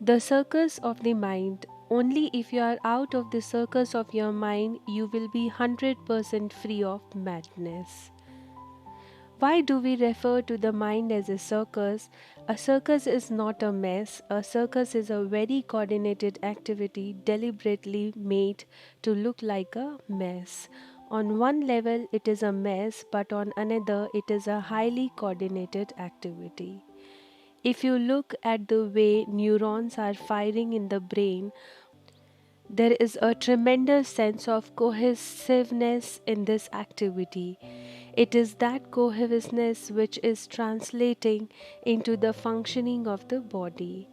The circus of the mind. Only if you are out of the circus of your mind, you will be 100% free of madness. Why do we refer to the mind as a circus? A circus is not a mess. A circus is a very coordinated activity deliberately made to look like a mess. On one level, it is a mess, but on another, it is a highly coordinated activity. If you look at the way neurons are firing in the brain, there is a tremendous sense of cohesiveness in this activity. It is that cohesiveness which is translating into the functioning of the body.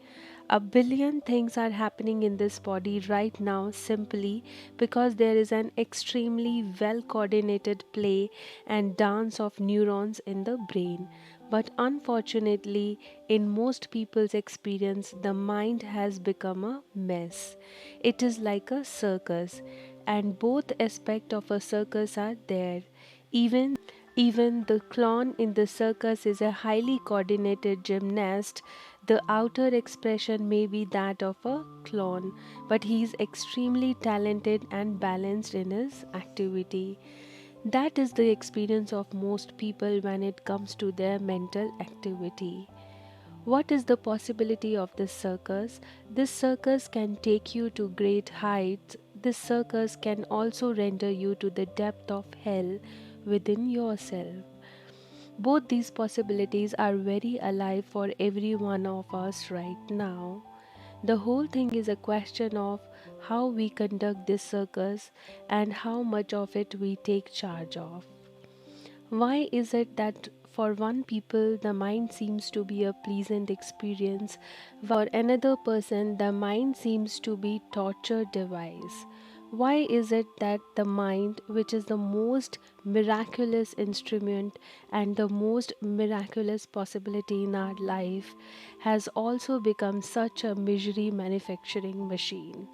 A billion things are happening in this body right now simply because there is an extremely well coordinated play and dance of neurons in the brain. But unfortunately, in most people's experience, the mind has become a mess. It is like a circus, and both aspects of a circus are there. Even the clown in the circus is a highly coordinated gymnast. The outer expression may be that of a clown, but he is extremely talented and balanced in his activity. That is the experience of most people when it comes to their mental activity. What is the possibility of this circus? This circus can take you to great heights. This circus can also render you to the depth of hell within yourself. Both these possibilities are very alive for every one of us right now. The whole thing is a question of how we conduct this circus and how much of it we take charge of. Why is it that for one people the mind seems to be a pleasant experience, for another person the mind seems to be torture device? Why is it that the mind, which is the most miraculous instrument and the most miraculous possibility in our life, has also become such a misery manufacturing machine?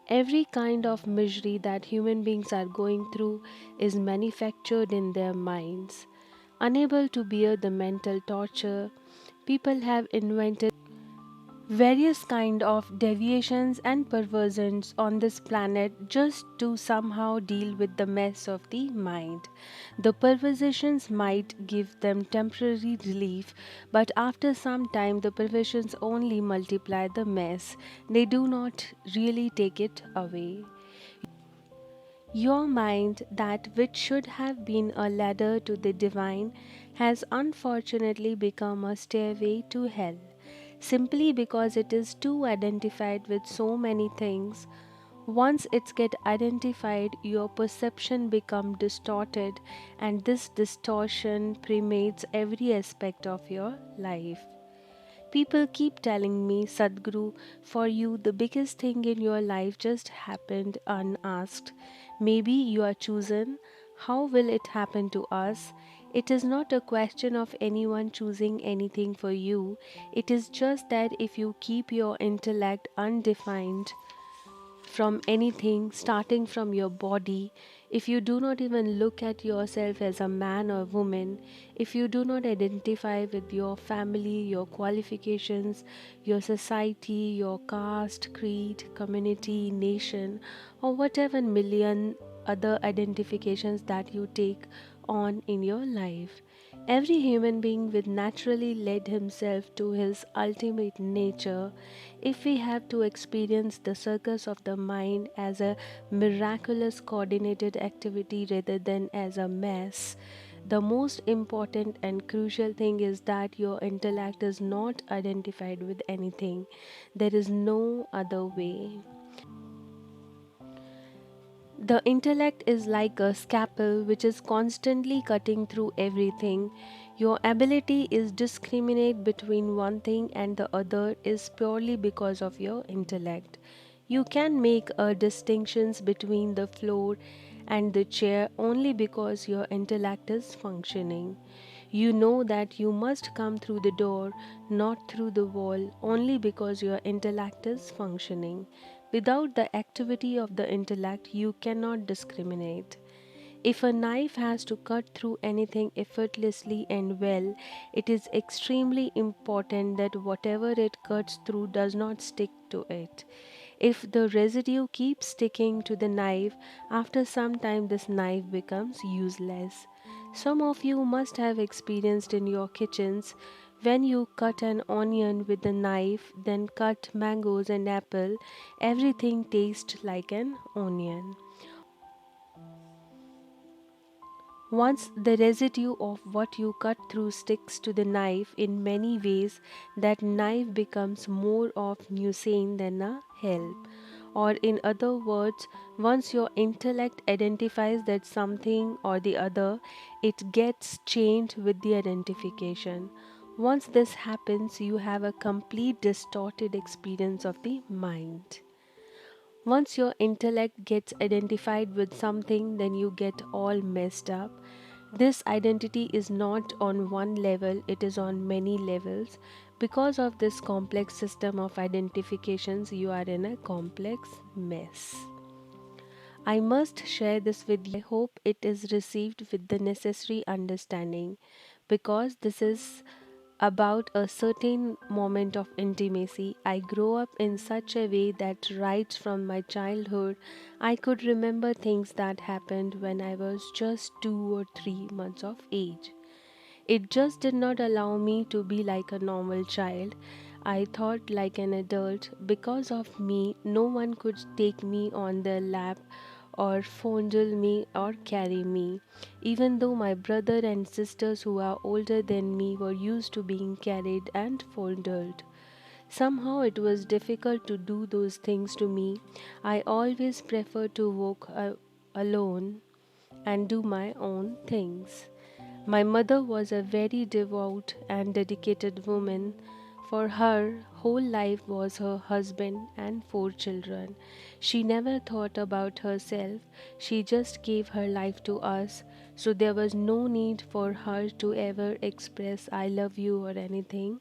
Every kind of misery that human beings are going through is manufactured in their minds. Unable to bear the mental torture, people have invented various kind of deviations and perversions on this planet just to somehow deal with the mess of the mind. The perversions might give them temporary relief, but after some time the perversions only multiply the mess. They do not really take it away. Your mind, that which should have been a ladder to the divine, has unfortunately become a stairway to hell, simply because it is too identified with so many things. Once it's get identified, your perception become distorted, and this distortion permeates every aspect of your life. People keep telling me, Sadhguru, for you, the biggest thing in your life just happened unasked. Maybe you are chosen. How will it happen to us? It is not a question of anyone choosing anything for you. It is just that if you keep your intellect undefined, from anything starting from your body, if you do not even look at yourself as a man or woman, if you do not identify with your family, your qualifications, your society, your caste, creed, community, nation, or whatever million other identifications that you take on in your life. Every human being will naturally lead himself to his ultimate nature. If we have to experience the circus of the mind as a miraculous coordinated activity rather than as a mess, the most important and crucial thing is that your intellect is not identified with anything. There is no other way. The intellect is like a scalpel which is constantly cutting through everything. Your ability is discriminate between one thing and the other is purely because of your intellect. You can make a distinctions between the floor and the chair only because your intellect is functioning. You know that you must come through the door, not through the wall, only because your intellect is functioning. Without the activity of the intellect, you cannot discriminate. If a knife has to cut through anything effortlessly and well, it is extremely important that whatever it cuts through does not stick to it. If the residue keeps sticking to the knife, after some time this knife becomes useless. Some of you must have experienced in your kitchens when you cut an onion with a knife, then cut mangoes and apple, everything tastes like an onion. Once the residue of what you cut through sticks to the knife in many ways, that knife becomes more of nuisance than a help. Or, in other words, once your intellect identifies that something or the other, it gets changed with the identification. Once this happens, you have a complete distorted experience of the mind. Once your intellect gets identified with something, then you get all messed up. This identity is not on one level, it is on many levels. Because of this complex system of identifications, you are in a complex mess. I must share this with you. I hope it is received with the necessary understanding because this is about a certain moment of intimacy. I grew up in such a way that right from my childhood, I could remember things that happened when I was just 2 or 3 months of age. It just did not allow me to be like a normal child. I thought like an adult. Because of me, no one could take me on their lap or fondle me or carry me. Even though my brother and sisters who are older than me were used to being carried and fondled. Somehow it was difficult to do those things to me. I always preferred to walk alone and do my own things. My mother was a very devout and dedicated woman. For her, whole life was her husband and 4 children. She never thought about herself, she just gave her life to us, so there was no need for her to ever express I love you or anything.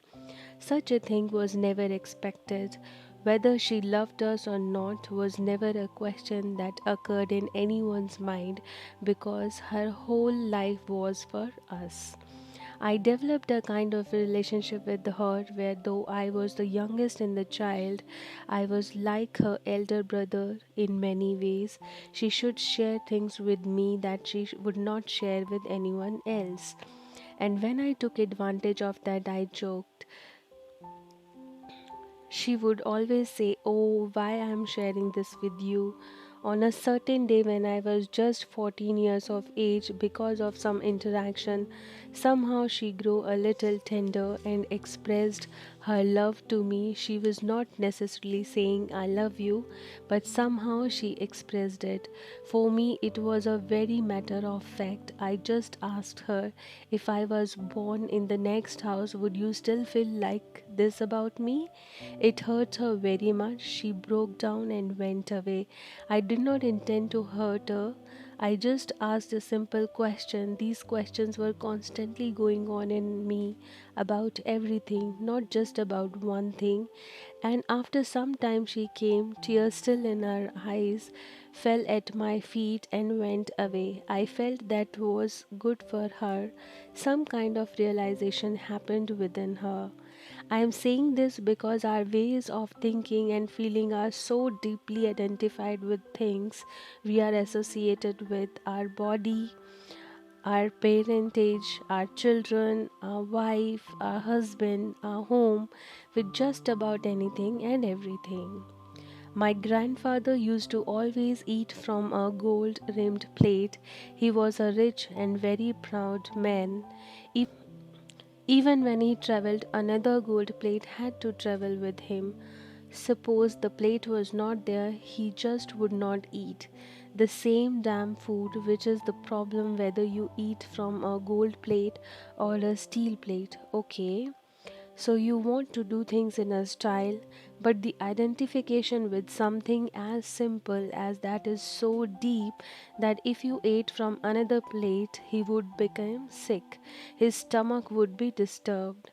Such a thing was never expected. Whether she loved us or not was never a question that occurred in anyone's mind because her whole life was for us. I developed a kind of relationship with her where, though I was the youngest in the child, I was like her elder brother in many ways. She should share things with me that she would not share with anyone else. And when I took advantage of that, I joked. She would always say, "Oh, why I am sharing this with you?" On a certain day when I was just 14 years of age, because of some interaction, somehow she grew a little tender and expressed her love to me. She was not necessarily saying, "I love you," but somehow she expressed it. For me, it was a very matter of fact. I just asked her, if I was born in the next house, would you still feel like this about me? It hurt her very much. She broke down and went away. I did not intend to hurt her. I just asked a simple question. These questions were constantly going on in me about everything, not just about one thing. And after some time, she came, tears still in her eyes, fell at my feet, and went away. I felt that was good for her. Some kind of realization happened within her. I am saying this because our ways of thinking and feeling are so deeply identified with things we are associated with our body, our parentage, our children, our wife, our husband, our home, with just about anything and everything. My grandfather used to always eat from a gold rimmed plate. He was a rich and very proud man. Even when he travelled, another gold plate had to travel with him. Suppose the plate was not there, he just would not eat. The same damn food, which is the problem whether you eat from a gold plate or a steel plate. Okay, so you want to do things in a style, but the identification with something as simple as that is so deep that if you ate from another plate, he would become sick. His stomach would be disturbed.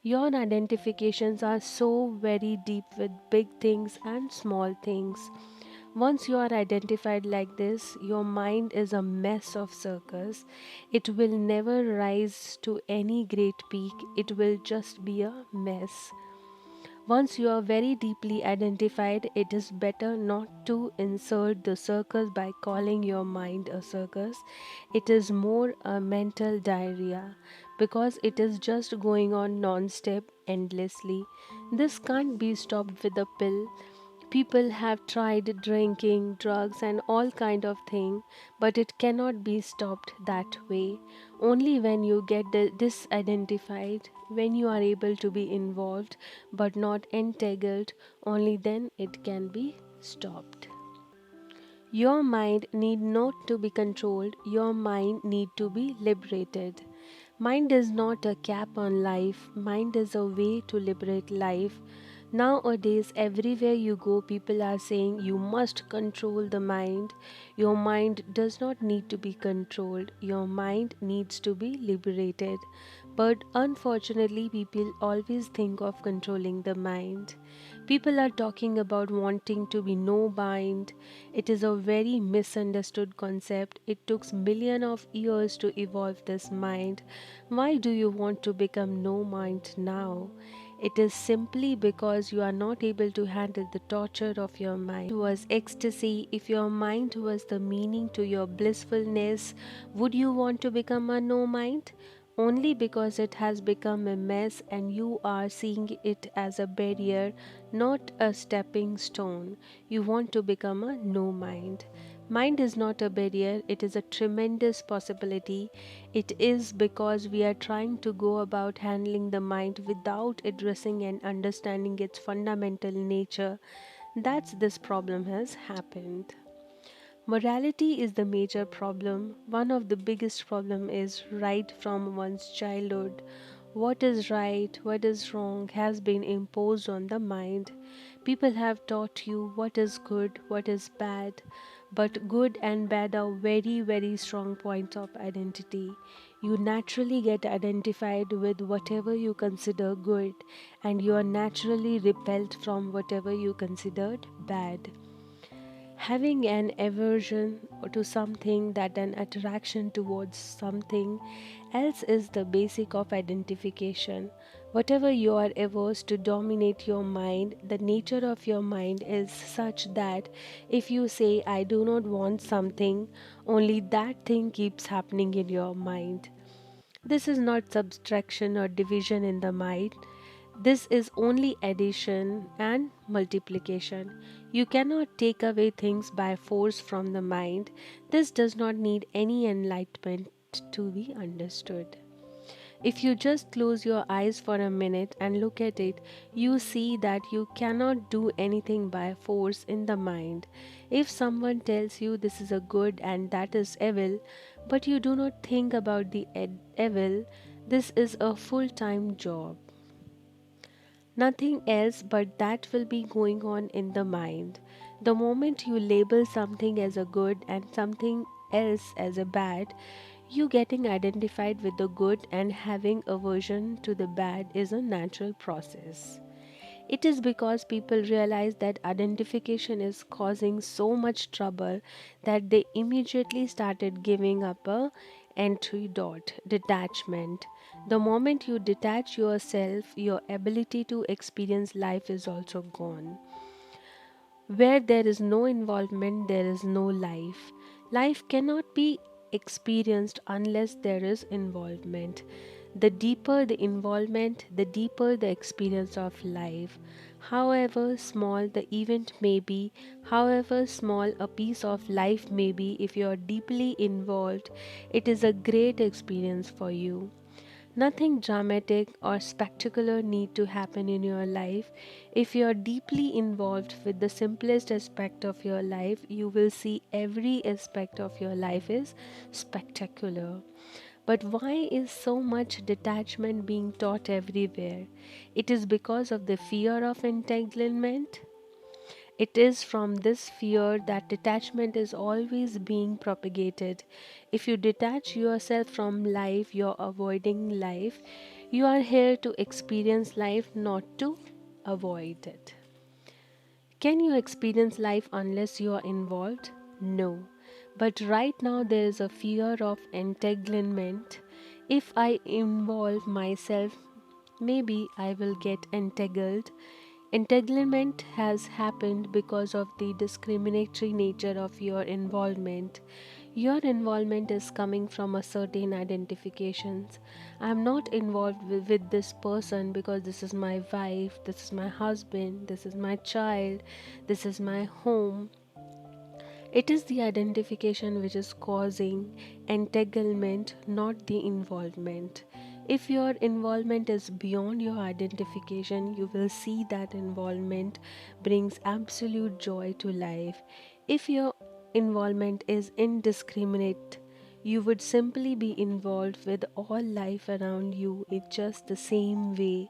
Your identifications are so very deep with big things and small things. Once you are identified like this, your mind is a mess of circus. It will never rise to any great peak, it will just be a mess. Once you are very deeply identified, it is better not to insert the circus by calling your mind a circus. It is more a mental diarrhea because it is just going on non-stop endlessly. This can't be stopped with a pill. People have tried drinking, drugs and all kind of thing, but it cannot be stopped that way. Only when you get disidentified, when you are able to be involved but not entangled, only then it can be stopped. Your mind need not to be controlled, your mind need to be liberated. Mind is not a cap on life, mind is a way to liberate life. Nowadays, everywhere you go, people are saying you must control the mind. Your mind does not need to be controlled, your mind needs to be liberated. But unfortunately, people always think of controlling the mind. People are talking about wanting to be no mind. It is a very misunderstood concept. It took millions of years to evolve this mind. Why do you want to become no mind now? It is simply because you are not able to handle the torture of your mind. Was ecstasy, if your mind was the meaning to your blissfulness, would you want to become a no mind? Only because it has become a mess and you are seeing it as a barrier, not a stepping stone. You want to become a no mind. Mind is not a barrier, it is a tremendous possibility. It is because we are trying to go about handling the mind without addressing and understanding its fundamental nature. That's this problem has happened. Morality is the major problem. One of the biggest problem is right from one's childhood. What is right, what is wrong has been imposed on the mind. People have taught you what is good, what is bad, but good and bad are very, very strong points of identity. You naturally get identified with whatever you consider good, and you are naturally repelled from whatever you considered bad. Having an aversion to something that an attraction towards something else is the basic of identification. Whatever you are averse to dominate your mind, the nature of your mind is such that if you say I do not want something, only that thing keeps happening in your mind. This is not subtraction or division in the mind. This is only addition and multiplication. You cannot take away things by force from the mind. This does not need any enlightenment to be understood. If you just close your eyes for a minute and look at it, you see that you cannot do anything by force in the mind. If someone tells you this is a good and that is evil, but you do not think about the evil, this is a full time job. Nothing else but that will be going on in the mind. The moment you label something as a good and something else as a bad, you getting identified with the good and having aversion to the bad is a natural process. It is because people realize that identification is causing so much trouble that they immediately started giving up a entry dot detachment. The moment you detach yourself, your ability to experience life is also gone. Where there is no involvement, there is no life. Life cannot be experienced unless there is involvement. The deeper the involvement, the deeper the experience of life. However small the event may be, however small a piece of life may be, if you are deeply involved, it is a great experience for you. Nothing dramatic or spectacular need to happen in your life. If you are deeply involved with the simplest aspect of your life, you will see every aspect of your life is spectacular. But why is so much detachment being taught everywhere? It is because of the fear of entanglement. It is from this fear that detachment is always being propagated. If you detach yourself from life, you're avoiding life. You are here to experience life, not to avoid it. Can you experience life unless you are involved? No. But right now there is a fear of entanglement. If I involve myself, maybe I will get entangled. Entanglement has happened because of the discriminatory nature of your involvement. Your involvement is coming from a certain identifications. I am not involved with this person because this is my wife, this is my husband, this is my child, this is my home. It is the identification which is causing entanglement, not the involvement. If your involvement is beyond your identification, you will see that involvement brings absolute joy to life. If your involvement is indiscriminate, you would simply be involved with all life around you in just the same way,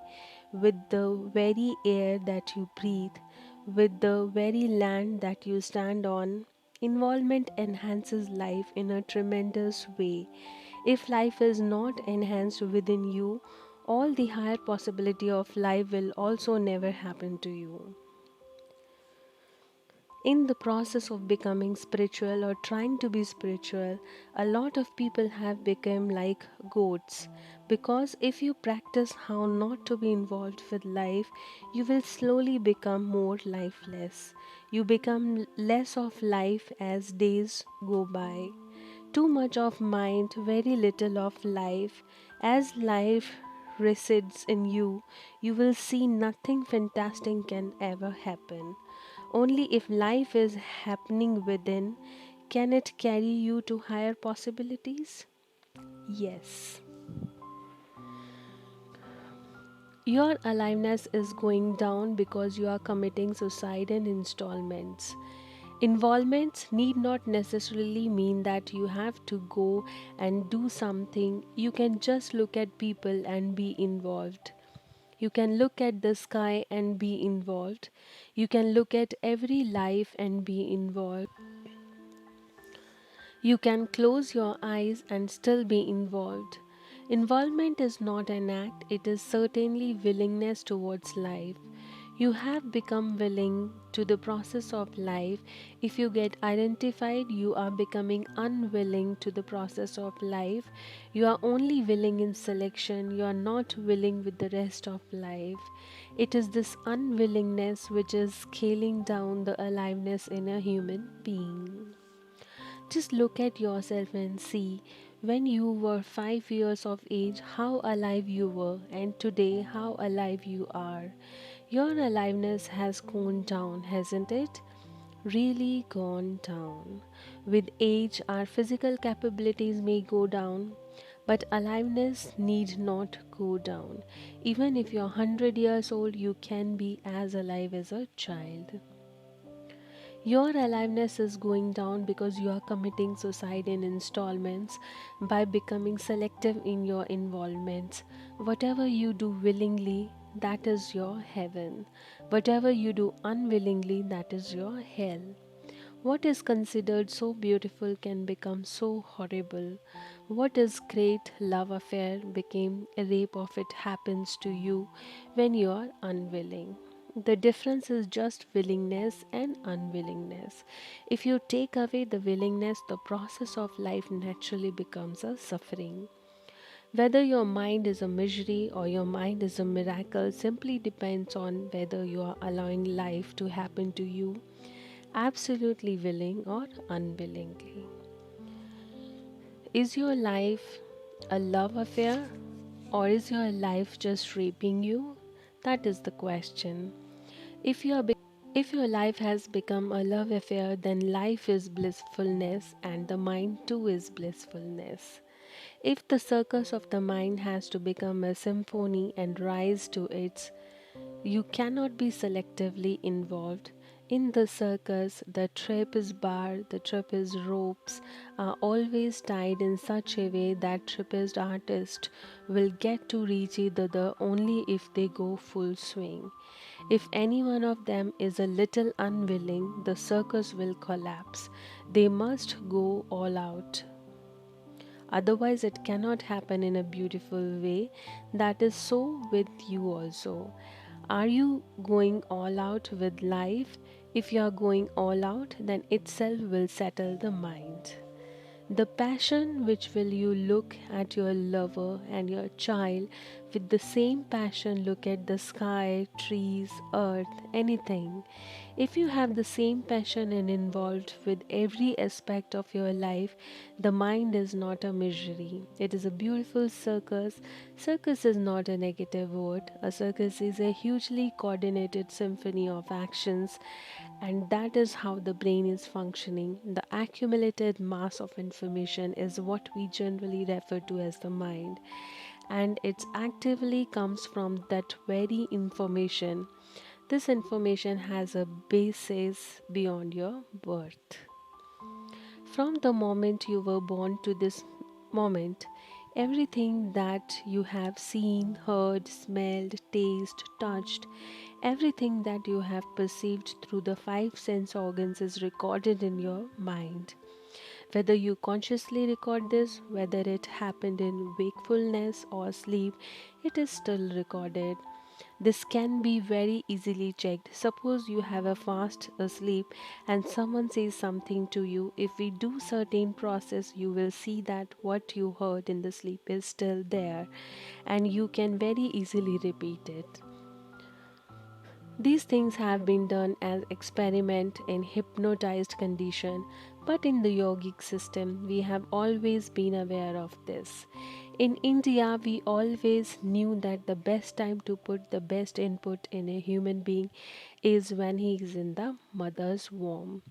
with the very air that you breathe, with the very land that you stand on. Involvement enhances life in a tremendous way. If life is not enhanced within you, all the higher possibility of life will also never happen to you. In the process of becoming spiritual or trying to be spiritual, a lot of people have become like goats. Because if you practice how not to be involved with life, you will slowly become more lifeless. You become less of life as days go by. Too much of mind, very little of life. As life resides in you, you will see nothing fantastic can ever happen. Only if life is happening within can it carry you to higher possibilities. Yes. Your aliveness is going down because you are committing suicide in installments. Involvements need not necessarily mean that you have to go and do something. You can just look at people and be involved. You can look at the sky and be involved. You can look at every life and be involved. You can close your eyes and still be involved. Involvement is not an act, it is certainly willingness towards life. You have become willing to the process of life. If you get identified, you are becoming unwilling to the process of life. You are only willing in selection, you are not willing with the rest of life. It is this unwillingness which is scaling down the aliveness in a human being. Just look at yourself and see when you were 5 years of age how alive you were, and today how alive you are. Your aliveness has gone down, hasn't it? Really gone down. With age, our physical capabilities may go down, but aliveness need not go down. Even if you're 100 years old, you can be as alive as a child. Your aliveness is going down because you are committing suicide in installments by becoming selective in your involvements. Whatever you do willingly, that is your heaven. Whatever you do unwillingly, that is your hell. What is considered so beautiful can become so horrible. What is great love affair became a rape of it happens to you when you are unwilling. The difference is just willingness and unwillingness. If you take away the willingness, the process of life naturally becomes a suffering. Whether your mind is a misery or your mind is a miracle simply depends on whether you are allowing life to happen to you absolutely willing or unwillingly. Is your life a love affair or is your life just raping you? That is the question. If you are if your life has become a love affair, then life is blissfulness and the mind too is blissfulness. If the circus of the mind has to become a symphony and rise to its, you cannot be selectively involved. In the circus, the trapeze bar, the trapeze ropes are always tied in such a way that trapeze artist will get to reach each other only if they go full swing. If any one of them is a little unwilling, the circus will collapse. They must go all out. Otherwise, it cannot happen in a beautiful way. That is so with you also. Are you going all out with life? If you are going all out, then itself will settle the mind. The passion which will you look at your lover and your child with the same passion look at the sky, trees, earth, anything. If you have the same passion and involved with every aspect of your life, the mind is not a misery. It is a beautiful circus. Circus is not a negative word. A circus is a hugely coordinated symphony of actions, and that is how the brain is functioning. The accumulated mass of information is what we generally refer to as the mind, and it actively comes from that very information. This information has a basis beyond your birth. From the moment you were born to this moment, everything that you have seen, heard, smelled, tasted, touched, everything that you have perceived through the five sense organs is recorded in your mind. Whether you consciously record this, whether it happened in wakefulness or sleep, it is still recorded. This can be very easily checked. Suppose you have a fast asleep and someone says something to you. If we do certain process, you will see that what you heard in the sleep is still there and you can very easily repeat it. These things have been done as experiment in hypnotized condition, but in the yogic system we have always been aware of this. In India we always knew that the best time to put the best input in a human being is when he is in the mother's womb.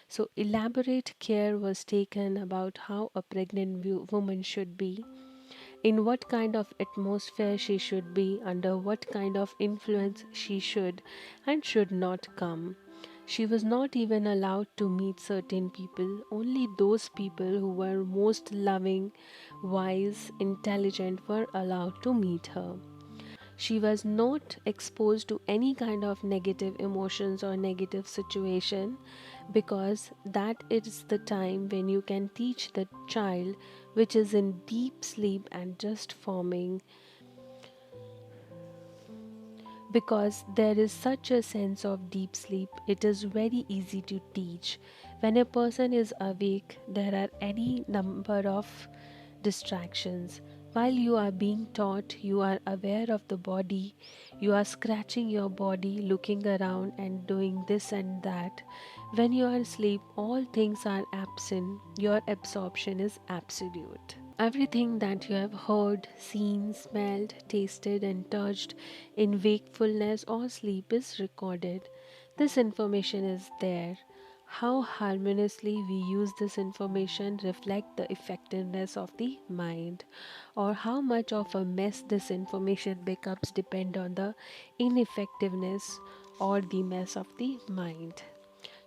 So elaborate care was taken about how a pregnant woman should be, in what kind of atmosphere she should be, under what kind of influence she should and should not come. She was not even allowed to meet certain people, only those people who were most loving, wise, intelligent were allowed to meet her. She was not exposed to any kind of negative emotions or negative situation, because that is the time when you can teach the child which is in deep sleep and just forming, because there is such a sense of deep sleep. It is very easy to teach. When a person is awake, there are any number of distractions. While you are being taught, you are aware of the body, you are scratching your body, looking around and doing this and that. When you are asleep, all things are absent, your absorption is absolute. Everything that you have heard, seen, smelled, tasted, and touched in wakefulness or sleep is recorded. This information is there. How harmoniously we use this information reflect the effectiveness of the mind, or how much of a mess this information becomes depend on the ineffectiveness or the mess of the mind.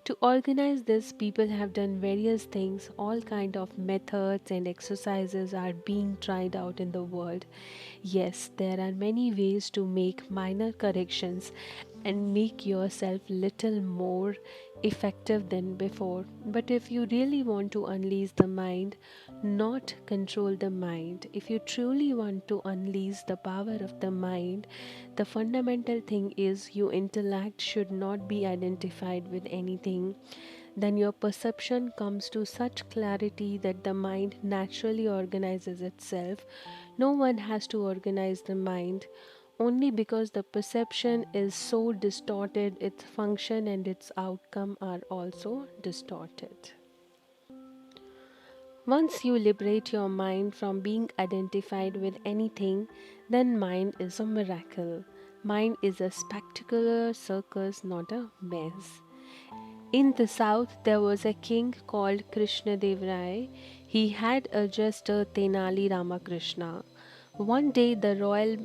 To organize this, people have done various things. All kind of methods and exercises are being tried out in the world. Yes, there are many ways to make minor corrections and make yourself little more effective than before. But if you really want to unleash the mind, not control the mind, if you truly want to unleash the power of the mind, the fundamental thing is your intellect should not be identified with anything. Then your perception comes to such clarity that the mind naturally organizes itself. No one has to organize the mind. Only because the perception is so distorted, its function and its outcome are also distorted. Once you liberate your mind from being identified with anything, then mind is a miracle. Mind is a spectacular circus, not a mess. In the south, there was a king called Krishna Dev Rai. He had a jester Tenali Ramakrishna. One day, the royal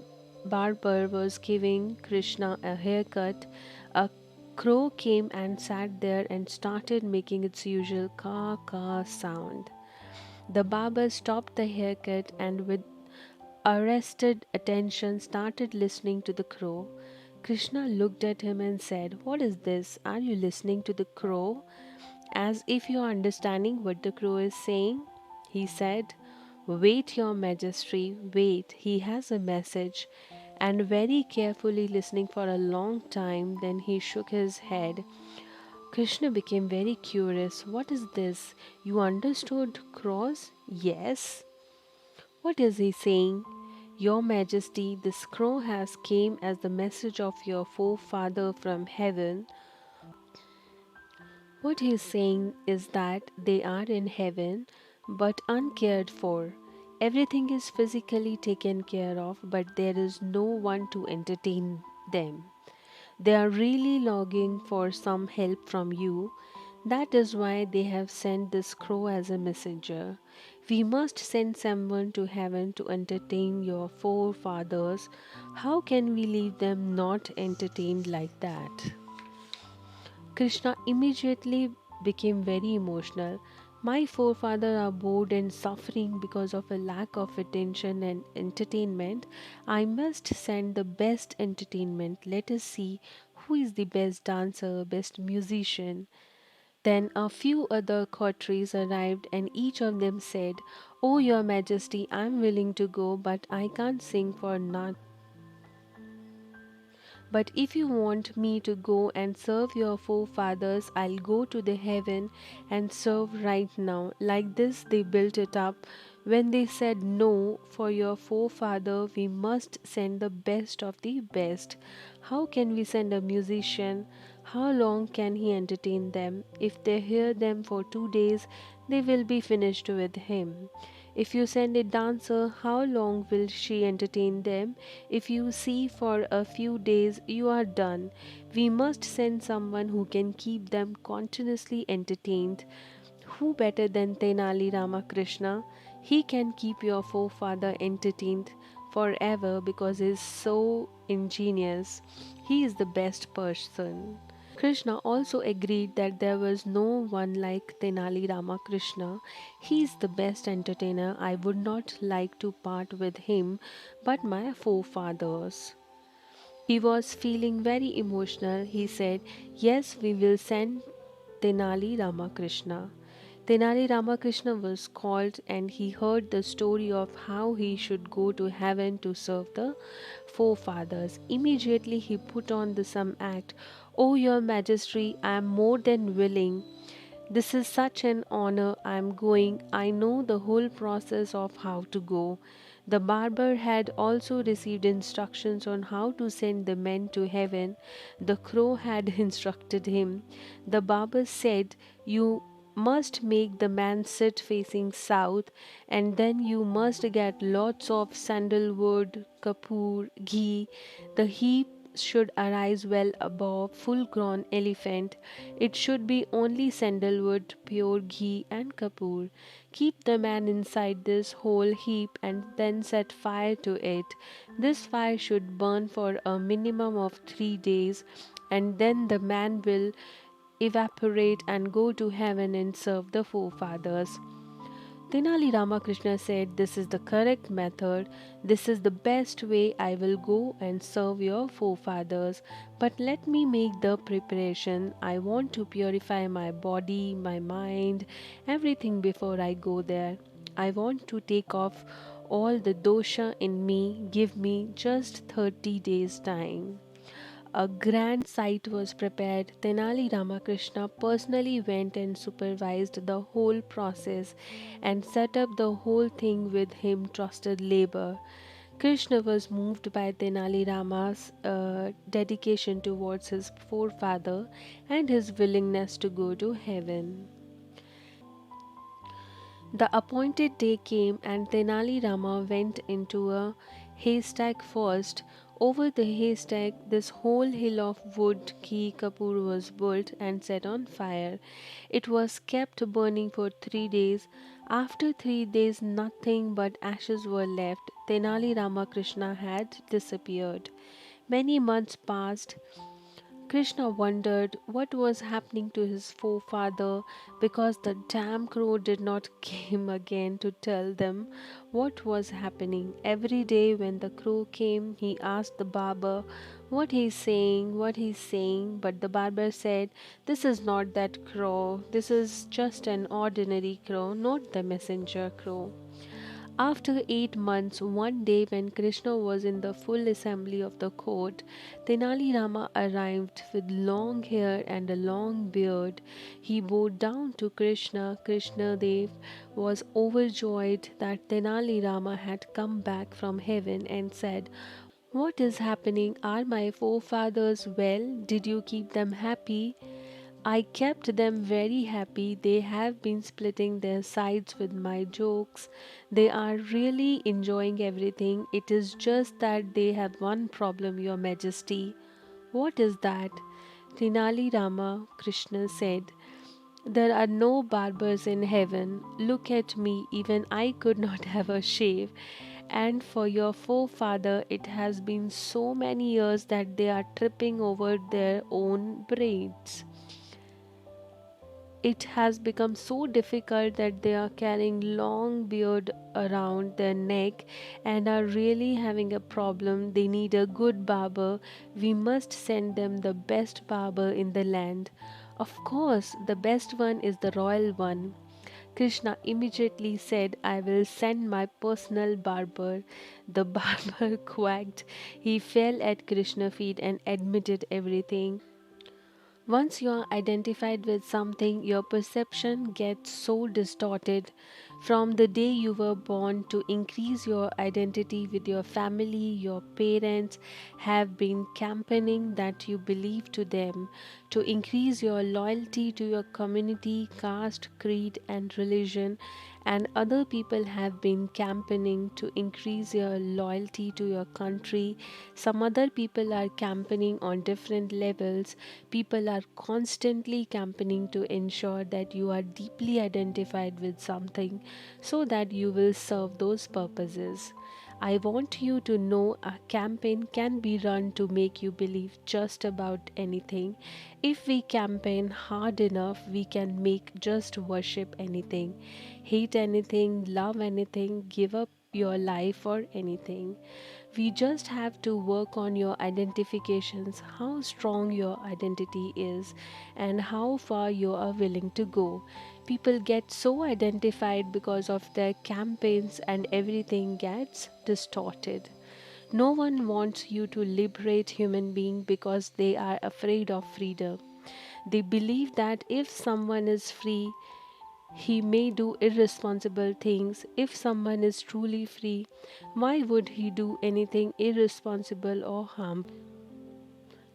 barber was giving Krishna a haircut. A crow came and sat there and started making its usual caw caw sound. The barber stopped the haircut and, with arrested attention, started listening to the crow. Krishna looked at him and said, "What is this? Are you listening to the crow? As if you are understanding what the crow is saying?" He said, "Wait, your majesty, wait. He has a message." And very carefully listening for a long time, then he shook his head. Krishna became very curious. What is this? You understood cross? Yes. What is he saying? Your Majesty, this crow has came as the message of your forefather from heaven. What he is saying is that they are in heaven but uncared for. Everything is physically taken care of, but there is no one to entertain them. They are really longing for some help from you. That is why they have sent this crow as a messenger. We must send someone to heaven to entertain your forefathers. How can we leave them not entertained like that? Krishna immediately became very emotional. My forefathers are bored and suffering because of a lack of attention and entertainment. I must send the best entertainment. Let us see who is the best dancer, best musician. Then a few other courtiers arrived, and each of them said, "Oh, your Majesty, I am willing to go, but I can't sing for not. But if you want me to go and serve your forefathers, I'll go to the heaven and serve right now." Like this, they built it up. When they said, "No, for your forefather, we must send the best of the best." How can we send a musician? How long can he entertain them? If they hear them for 2 days, they will be finished with him. If you send a dancer, how long will she entertain them? If you see for a few days, you are done. We must send someone who can keep them continuously entertained. Who better than Tenali Ramakrishna? He can keep your forefather entertained forever because he is so ingenious. He is the best person. Krishna also agreed that there was no one like Tenali Ramakrishna. He is the best entertainer. I would not like to part with him, but my forefathers. He was feeling very emotional. He said, "Yes, we will send Tenali Ramakrishna." Tenali Ramakrishna was called and he heard the story of how he should go to heaven to serve the forefathers. Immediately he put on the some act. "Oh, your Majesty, I am more than willing. This is such an honor. I am going. I know the whole process of how to go." The barber had also received instructions on how to send the men to heaven. The crow had instructed him. The barber said, "You must make the man sit facing south, and then you must get lots of sandalwood, kapoor, ghee. The heap should arise well above full grown elephant. It should be only sandalwood, pure ghee, and kapoor. Keep the man inside this whole heap and then set fire to it. This fire should burn for a minimum of 3 days, and then the man will evaporate and go to heaven and serve the forefathers." Tenali Ramakrishna said, "This is the correct method. This is the best way. I will go and serve your forefathers. But let me make the preparation. I want to purify my body, my mind, everything before I go there. I want to take off all the dosha in me. Give me just 30 days' time." A grand site was prepared. Tenali Ramakrishna personally went and supervised the whole process and set up the whole thing with him trusted labor. Krishna was moved by Tenali Rama's dedication towards his forefather and his willingness to go to heaven. The appointed day came, and Tenali Rama went into a haystack first. Over the haystack, this whole hill of wood, ghee, kapoor was built and set on fire. It was kept burning for 3 days. After 3 days, nothing but ashes were left. Tenali Ramakrishna had disappeared. Many months passed. Krishna wondered what was happening to his forefather because the damn crow did not come again to tell them what was happening. Every day when the crow came, he asked the barber what he's saying, but the barber said, "This is not that crow. This is just an ordinary crow, not the messenger crow." After 8 months, one day when Krishna was in the full assembly of the court, Tenali Rama arrived with long hair and a long beard. He bowed down to Krishna. Krishna Dev was overjoyed that Tenali Rama had come back from heaven and said, "What is happening? Are my forefathers well? Did you keep them happy?" "I kept them very happy. They have been splitting their sides with my jokes. They are really enjoying everything. It is just that they have one problem, Your Majesty." "What is that?" Tenali Rama Krishna said. "There are no barbers in heaven. Look at me, even I could not have a shave. And for your forefather, it has been so many years that they are tripping over their own braids. It has become so difficult that they are carrying long beard around their neck and are really having a problem. They need a good barber. We must send them the best barber in the land." "Of course, the best one is the royal one." Krishna immediately said, "I will send my personal barber." The barber quacked. He fell at Krishna's feet and admitted everything. Once you are identified with something, your perception gets so distorted. From the day you were born, to increase your identity with your family, your parents have been campaigning that you believe to them. To increase your loyalty to your community, caste, creed, and religion, and other people have been campaigning to increase your loyalty to your country. Some other people are campaigning on different levels. People are constantly campaigning to ensure that you are deeply identified with something so that you will serve those purposes. I want you to know a campaign can be run to make you believe just about anything. If we campaign hard enough, we can make just worship anything, hate anything, love anything, give up your life for anything. We just have to work on your identifications, how strong your identity is, and how far you are willing to go. People get so identified because of their campaigns, and everything gets distorted. No one wants you to liberate human being because they are afraid of freedom. They believe that if someone is free, he may do irresponsible things. If someone is truly free, why would he do anything irresponsible or harmful?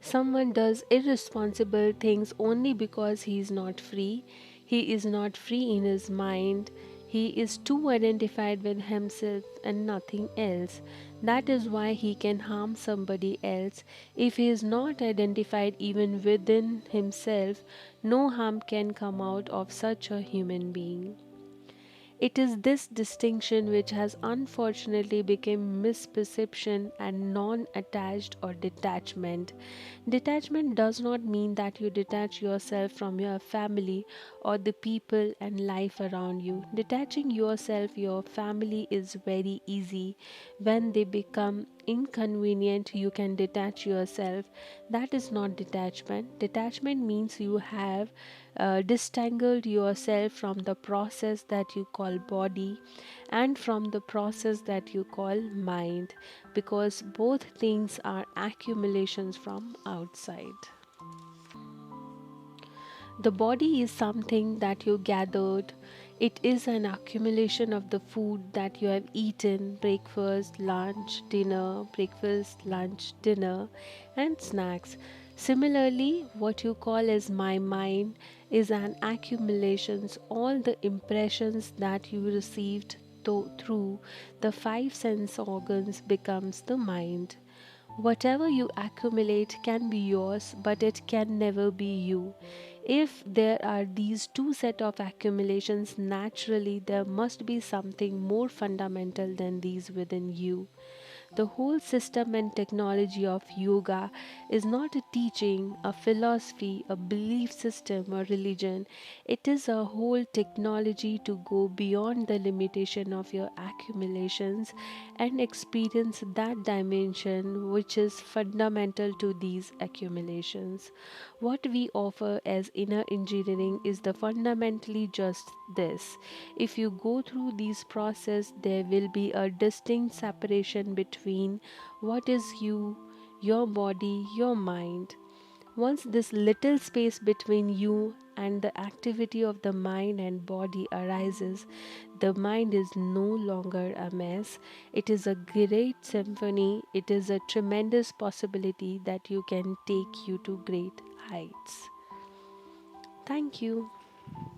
Someone does irresponsible things only because he is not free. He is not free in his mind. He is too identified with himself and nothing else. That is why he can harm somebody else. If he is not identified even within himself, no harm can come out of such a human being. It is this distinction which has unfortunately become misperception and non-attached or detachment. Detachment does not mean that you detach yourself from your family or the people and life around you. Detaching yourself, your family is very easy. When they become inconvenient, you can detach yourself. That is not detachment. Detachment means you have distangled yourself from the process that you call body and from the process that you call mind, because both things are accumulations from outside. The body is something that you gathered. It is an accumulation of the food that you have eaten: breakfast, lunch, dinner, breakfast, lunch, dinner, and snacks. Similarly, what you call as my mind is an accumulations all the impressions that you received through the five sense organs becomes the mind. Whatever you accumulate can be yours, but it can never be you. If there are these two set of accumulations, naturally there must be something more fundamental than these within you. The whole system and technology of yoga is not a teaching, a philosophy, a belief system, or religion. It is a whole technology to go beyond the limitation of your accumulations and experience that dimension which is fundamental to these accumulations. What we offer as inner engineering is the fundamentally just this. If you go through these process, there will be a distinct separation between what is you, your body, your mind. Once this little space between you and the activity of the mind and body arises, the mind is no longer a mess. It is a great symphony. It is a tremendous possibility that you can take you to great heights. Thank you.